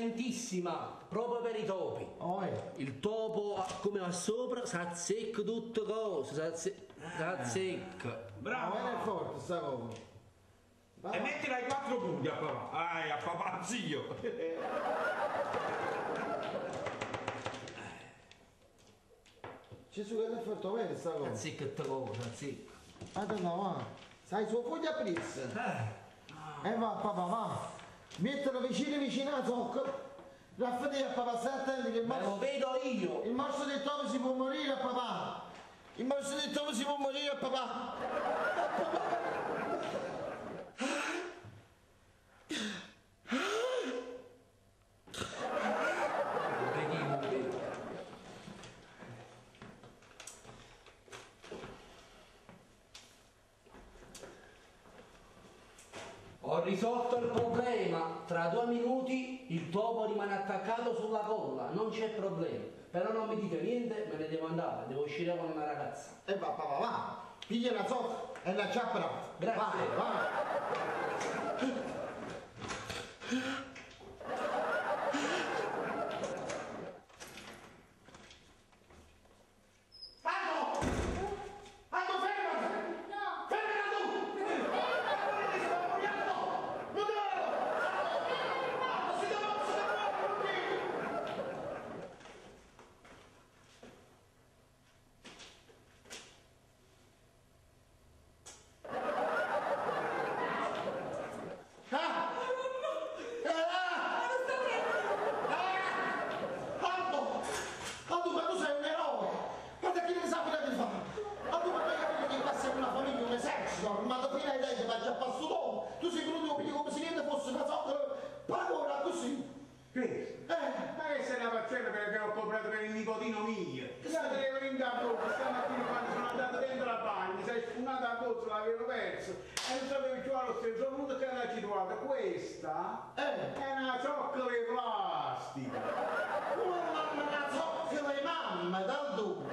potentissima, proprio per i topi. Il topo come va sopra, s'azzecca tutte cose, s'azzecca. Bravo! Ma è forte sta cosa. E mettila ai 4 punti a papà. A papà zio. Gesù che è forte bene sta cosa. S'azzecca tutte cose, s'azzecca. Madonna, va. Sai, suo foglia presa. Va, papà, va. Mettilo vicino a tocco. Raffaele a papà, stai attento che il Ma lo vedo io. Il morso del topo si può morire a papà. Il morso del topo si può morire a papà. Ho risolto il problema, tra 2 minuti il topo rimane attaccato sulla colla, non c'è problema. Però non mi dite niente, me ne devo andare, devo uscire con una ragazza. E va, papà, va. Piglia la sotto e la ciappra. Grazie. Vai. Armato fino ai denti, ma già passato. Tu sei venuto come se niente fosse una sorta paura così. Che? Ma che sei una pazzetta che ho comprato per il nipotino mio? Che sta telefono in capo, stamattina quando sono andato dentro la bagna, sei sfumato a pozzo, l'avevo perso e non sapevo più allo stesso, sono venuto a casa situata. Questa è una cioccola di plastica. Una cioccola di mamma, dal tu.